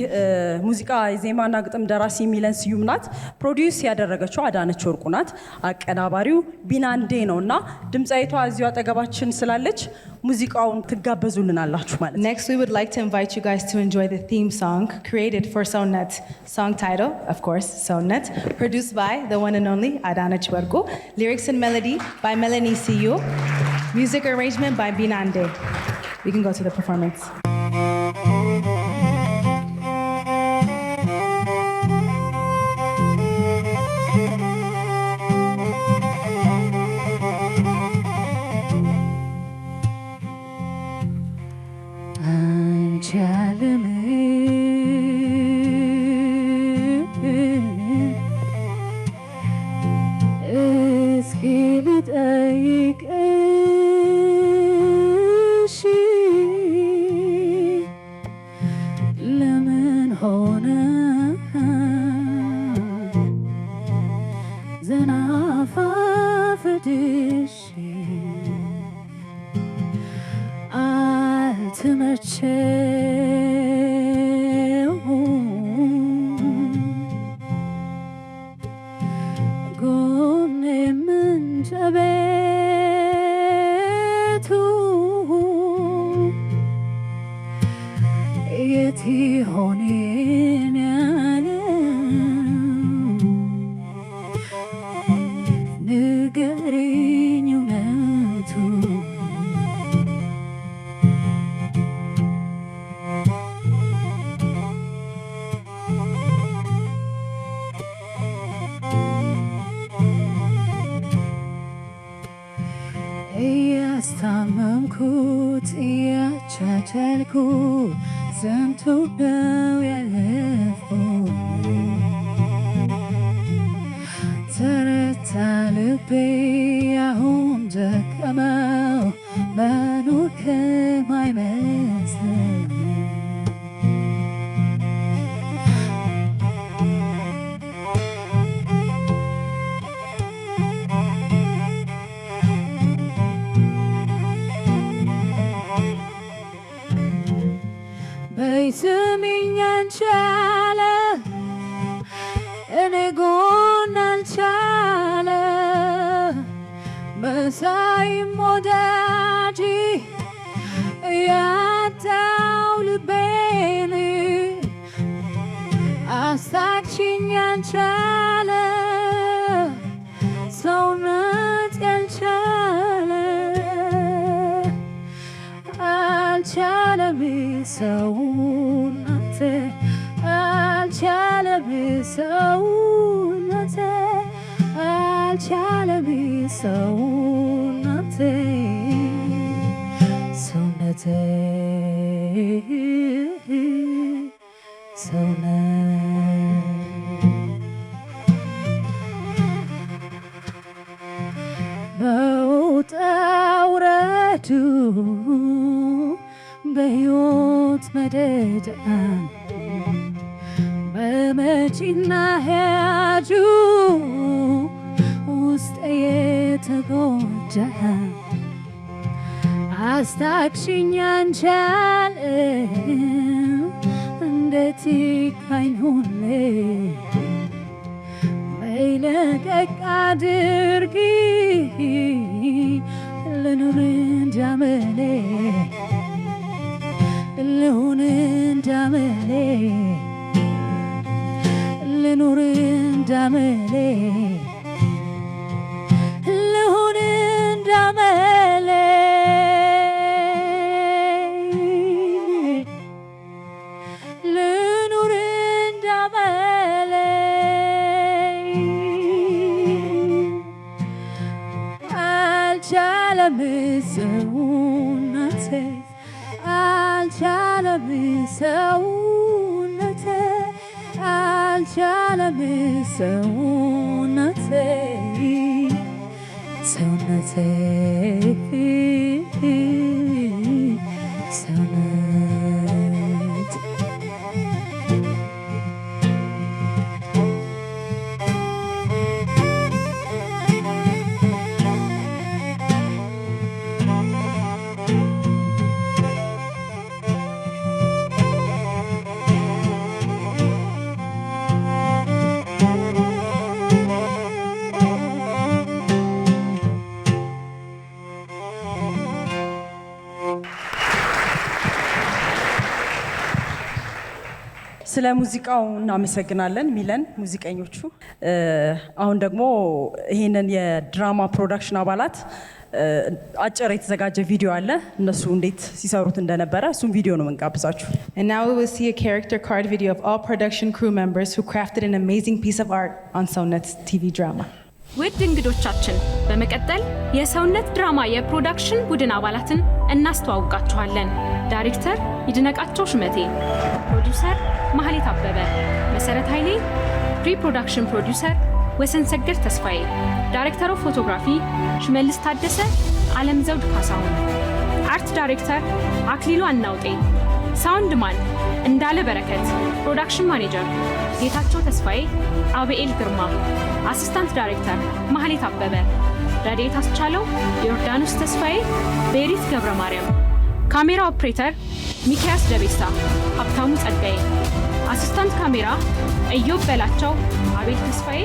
ሙዚቃ የዜማና ግጥም ደራሲ ሚለን ስዩም ናት። ፕሮዲዩስ ያደረገችው አዳነች ወርቁ ናት። አቀናባሪው ቢናንዴ ነውና ድምጻይቷ እዚሁ አጠገባችን ስላለች ሙዚቃውን ትጋበዙልናላችሁ ማለት ነው። Next we would like to invite you guys to enjoy the theme song created for Sonnet. Song title, of course, Sonnet, produced by the one and only Adanech Wargu. Lyrics and melody by Melanie Siyu. Music arrangement by Binande. We can go to the performance. በሕይወት መደዳ በመጪና ሕያጁ ውስጥ የተጎዳ አስታክሽኝ አንቻል እንዴት ካይሆንሌ በይለቀቅ አድርጊ ልኑር እንዳመሌ ልሁን እንዳመሌ ልኑር እንዳመሌ ልሁን እንዳመሌ ልኑር እንዳመሌ አልቻለም ሰውነቴ አልቻለም ሰውነቴ አልቻለም ሰውነቴ ሰውነቴ ሰውነቴ ስለ ሙዚቃው እናመሰግናለን ሚለን ሙዚቀኞቹ። አሁን ደግሞ ይሄንን የድራማ ፕሮዳክሽን አባላት አጭር የተዘጋጀ ቪዲዮ አለ እነሱ እንዴት ሲሰሩት እንደነበረ እሱም ቪዲዮ ነው የምንጋብዛችሁ። And now we will see a character card video of all production crew members who crafted an amazing piece of art on ሰውነት TV drama. ውድ እንግዶቻችን በመቀጠል የሰውነት ድራማ የፕሮዳክሽን ቡድን አባላትን እናስተዋውቃችኋለን። ዳይሬክተር ይድነቃቸው ሽመቴ፣ ፕሮዲውሰር ማህሌት አበበ፣ መሰረት ኃይሌ፣ ፕሪ-ፕሮዳክሽን ፕሮዲውሰር ወሰን ሰገድ ተስፋዬ፣ ዳይሬክተር ኦፍ ፎቶግራፊ ሽመልስ ታደሰ፣ ዓለም ዘውድ ካሳሁን፣ አርት ዳይሬክተር አክሊሉ አናውጤ፣ ሳውንድ ማን እንዳለ በረከት፣ ፕሮዳክሽን ማኔጀር ጌታቸው ተስፋዬ፣ አብኤል ግርማ፣ አሲስታንት ዳይሬክተር ማህሌት አበበ፣ ረዴት አስቻለው፣ ዮርዳኖስ ተስፋዬ፣ ቤሪት ገብረ ማርያም፣ ካሜራ ኦፕሬተር ሚካያስ ደቤሳ፣ ሀብታሙ ጸጋዬ፣ አሲስታንት ካሜራ እዮብ በላቸው፣ አቤል ተስፋዬ፣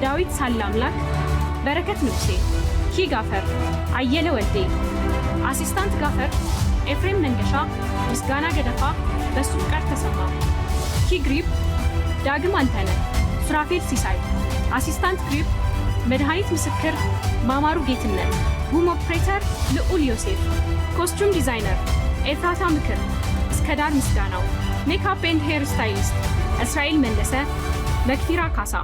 ዳዊት ሳላምላክ፣ በረከት ንጉሴ፣ ኪ ጋፈር፣ አየለ ወልዴ፣ አሲስታንት ጋፈር ኤፍሬም መንገሻ፣ ምስጋና ገደፋ፣ በሱ ፍቃድ ተሰማ፣ ኪ ግሪፕ ዳግም አንተነ፣ ሱራፌል ሲሳይ፣ አሲስታንት ግሪፕ መድኃኒት ምስክር ማማሩ ጌትነት፣ ቡም ኦፕሬተር ልዑል ዮሴፍ፣ ኮስቱም ዲዛይነር ኤፍራታ ምክር፣ እስከዳር ምስጋናው፣ ሜካፕ ኤንድ ሄር ስታይሊስት እስራኤል መለሰ፣ መክፊራ ካሳ፣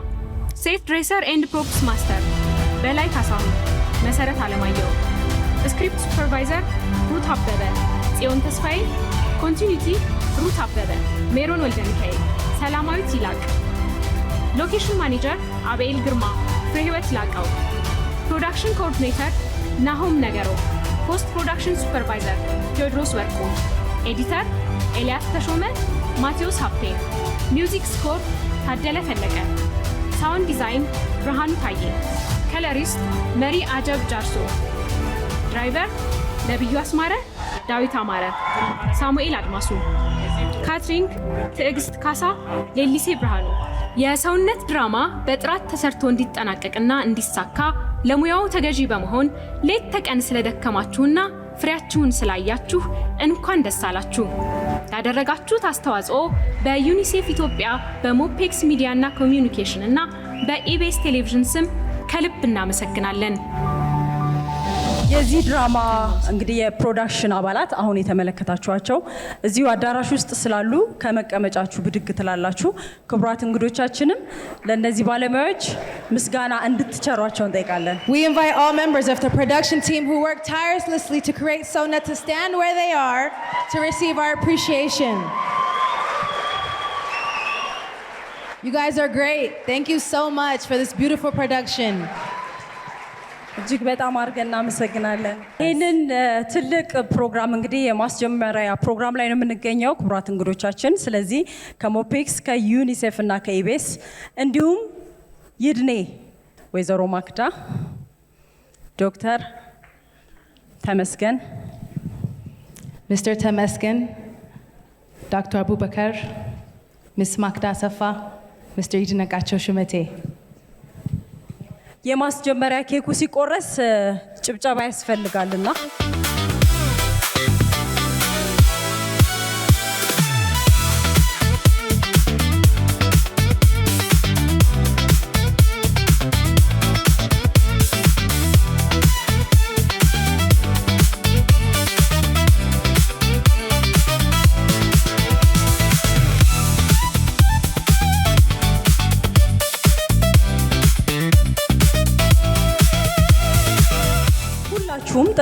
ሴት ድሬሰር ኤንድ ፕሮፕስ ማስተር በላይ ካሳሁን፣ መሰረት አለማየሁ፣ ስክሪፕት ሱፐርቫይዘር ሩት አበበ፣ ጽዮን ተስፋዬ፣ ኮንቲኒቲ ሩት አበበ፣ ሜሮን ወልደ ሚካኤል፣ ሰላማዊት ይላቅ፣ ሎኬሽን ማኔጀር አብኤል ግርማ፣ ፍሬህይወት ላቀው፣ ፕሮዳክሽን ኮኦርዲኔተር ናሆም ነገሮ፣ ፖስት ፕሮዳክሽን ሱፐርቫይዘር ቴዎድሮስ ወርቁ፣ ኤዲተር ኤልያስ ተሾመ፣ ማቴዎስ ሀብቴ፣ ሚውዚክ ስኮር ታደለ ፈለቀ፣ ሳውንድ ዲዛይን ብርሃኑ ታዬ፣ ከለሪስት መሪ አጀብ ጃርሶ፣ ድራይቨር ነብዩ አስማረ፣ ዳዊት አማረ፣ ሳሙኤል አድማሱ፣ ካትሪንግ ትዕግስት ካሳ፣ ሌሊሴ ብርሃኑ። የሰውነት ድራማ በጥራት ተሰርቶ እንዲጠናቀቅና እንዲሳካ ለሙያው ተገዢ በመሆን ሌት ተቀን ስለደከማችሁና ፍሬያችሁን ስላያችሁ እንኳን ደስ አላችሁ። ያደረጋችሁት አስተዋጽኦ በዩኒሴፍ ኢትዮጵያ በሞፔክስ ሚዲያ እና ኮሚዩኒኬሽን እና በኢቢኤስ ቴሌቪዥን ስም ከልብ እናመሰግናለን። የዚህ ድራማ እንግዲህ የፕሮዳክሽን አባላት አሁን የተመለከታችኋቸው እዚሁ አዳራሽ ውስጥ ስላሉ ከመቀመጫችሁ ብድግ ትላላችሁ። ክቡራት እንግዶቻችንም ለእነዚህ ባለሙያዎች ምስጋና እንድትቸሯቸው እንጠይቃለን። We invite all members of the production team who worked tirelessly to create ሰውነት to stand where they are to receive our appreciation. You guys are great. Thank you so much for this beautiful production. እጅግ በጣም አድርገን እናመሰግናለን። ይህንን ትልቅ ፕሮግራም እንግዲህ የማስጀመሪያ ፕሮግራም ላይ ነው የምንገኘው ክቡራት እንግዶቻችን። ስለዚህ ከሞፒክስ ከዩኒሴፍ እና ከኢቢኤስ እንዲሁም ይድኔ ወይዘሮ ማክዳ፣ ዶክተር ተመስገን፣ Mr. Temesgen, Dr. Abubakar, Ms. Makda Safa, Mr. Idinakacho Shumete. የማስጀመሪያ ኬኩ ሲቆረስ ጭብጨባ ያስፈልጋልና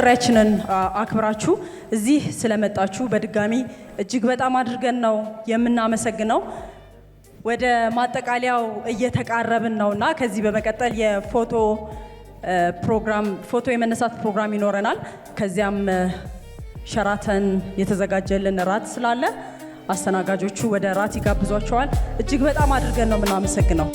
ጥሪያችንን አክብራችሁ እዚህ ስለመጣችሁ በድጋሚ እጅግ በጣም አድርገን ነው የምናመሰግነው። ወደ ማጠቃለያው እየተቃረብን ነውና ከዚህ በመቀጠል የፎቶ የመነሳት ፕሮግራም ይኖረናል። ከዚያም ሸራተን የተዘጋጀልን ራት ስላለ አስተናጋጆቹ ወደ ራት ይጋብዟቸዋል። እጅግ በጣም አድርገን ነው የምናመሰግነው።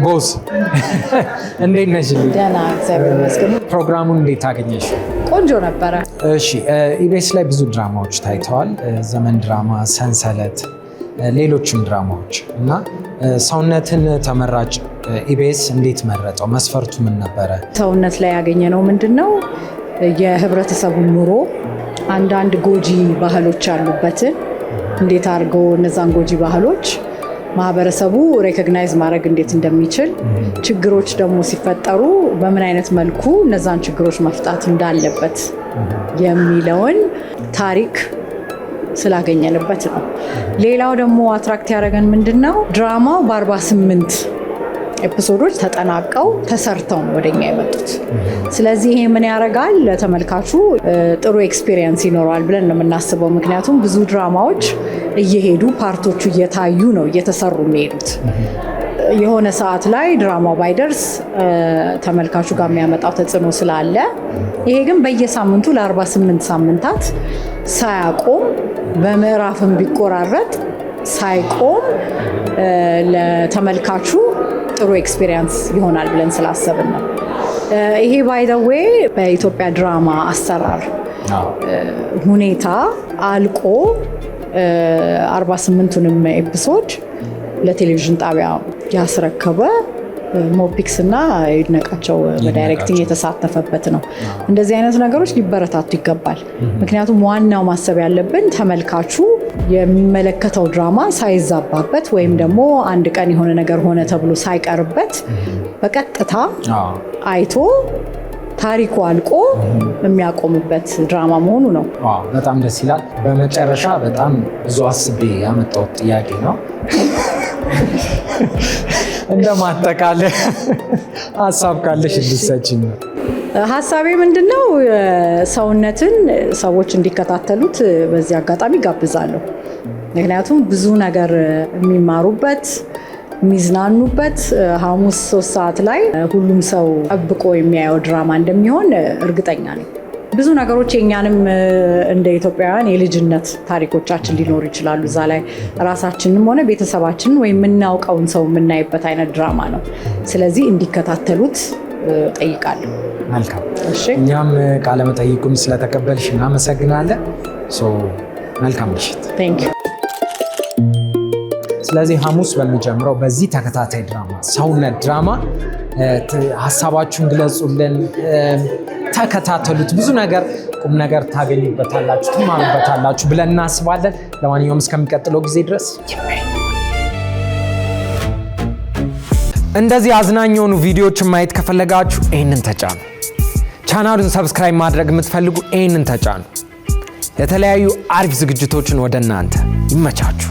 ቦስ እንዴት ነሽ? ደህና እግዚአብሔር ይመስገን። ፕሮግራሙን እንዴት አገኘሽ? ቆንጆ ነበረ። እሺ ኢቢኤስ ላይ ብዙ ድራማዎች ታይተዋል። ዘመን ድራማ፣ ሰንሰለት፣ ሌሎችም ድራማዎች እና ሰውነትን ተመራጭ ኢቢኤስ እንዴት መረጠው? መስፈርቱ ምን ነበረ? ሰውነት ላይ ያገኘነው ምንድነው የህብረተሰቡን ኑሮ አንዳንድ ጎጂ ባህሎች ያሉበትን እንዴት አድርገው እነዛን ጎጂ ባህሎች ማህበረሰቡ ሬኮግናይዝ ማድረግ እንዴት እንደሚችል ችግሮች ደግሞ ሲፈጠሩ በምን አይነት መልኩ እነዛን ችግሮች መፍታት እንዳለበት የሚለውን ታሪክ ስላገኘንበት ነው። ሌላው ደግሞ አትራክት ያደረገን ምንድነው ድራማው በ48 ኤፒሶዶች ተጠናቀው ተሰርተው ነው ወደኛ የመጡት። ስለዚህ ይሄ ምን ያደርጋል ለተመልካቹ ጥሩ ኤክስፒሪየንስ ይኖራል ብለን ነው የምናስበው። ምክንያቱም ብዙ ድራማዎች እየሄዱ ፓርቶቹ እየታዩ ነው እየተሰሩ የሚሄዱት። የሆነ ሰዓት ላይ ድራማው ባይደርስ ተመልካቹ ጋር የሚያመጣው ተጽዕኖ ስላለ፣ ይሄ ግን በየሳምንቱ ለ48 ሳምንታት ሳያቆም በምዕራፍም ቢቆራረጥ ሳይቆም ለተመልካቹ ጥሩ ኤክስፒሪየንስ ይሆናል ብለን ስላሰብን ነው። ይሄ ባይ ዘ ዌይ በኢትዮጵያ ድራማ አሰራር ሁኔታ አልቆ 48ቱንም ኤፒሶድ ለቴሌቪዥን ጣቢያ ያስረከበ ሞፒክስ እና ይድነቃቸው በዳይሬክቲንግ የተሳተፈበት ነው። እንደዚህ አይነት ነገሮች ሊበረታቱ ይገባል። ምክንያቱም ዋናው ማሰብ ያለብን ተመልካቹ የሚመለከተው ድራማ ሳይዛባበት ወይም ደግሞ አንድ ቀን የሆነ ነገር ሆነ ተብሎ ሳይቀርበት በቀጥታ አይቶ ታሪኩ አልቆ የሚያቆምበት ድራማ መሆኑ ነው። በጣም ደስ ይላል። በመጨረሻ በጣም ብዙ አስቤ ያመጣሁት ጥያቄ ነው። እንደማጠቃለያ ሀሳብ ካለሽ እንድትሰጪኝ ነው። ሀሳቤ ምንድነው ሰውነትን ሰዎች እንዲከታተሉት በዚህ አጋጣሚ ጋብዛለሁ። ምክንያቱም ብዙ ነገር የሚማሩበት የሚዝናኑበት ሐሙስ 3 ሰዓት ላይ ሁሉም ሰው ጠብቆ የሚያየው ድራማ እንደሚሆን እርግጠኛ ነኝ። ብዙ ነገሮች የኛንም እንደ ኢትዮጵያውያን የልጅነት ታሪኮቻችን ሊኖሩ ይችላሉ። እዛ ላይ ራሳችንንም ሆነ ቤተሰባችንን ወይም የምናውቀውን ሰው የምናይበት አይነት ድራማ ነው። ስለዚህ እንዲከታተሉት ጠይቃለሁ። መልካም። እኛም ቃለመጠይቁን ስለተቀበልሽ እናመሰግናለን። መልካም ምሽት። ስለዚህ ሐሙስ በሚጀምረው በዚህ ተከታታይ ድራማ ሰውነት ድራማ ሀሳባችሁን ግለጹልን፣ ተከታተሉት። ብዙ ነገር ቁም ነገር ታገኙበታላችሁ፣ ትማሩበታላችሁ ብለን እናስባለን። ለማንኛውም እስከሚቀጥለው ጊዜ ድረስ እንደዚህ አዝናኝ የሆኑ ቪዲዮዎችን ማየት ከፈለጋችሁ ይህንን ተጫኑ። ቻናሉን ሰብስክራይብ ማድረግ የምትፈልጉ ይህንን ተጫኑ። የተለያዩ አሪፍ ዝግጅቶችን ወደ እናንተ ይመቻችሁ።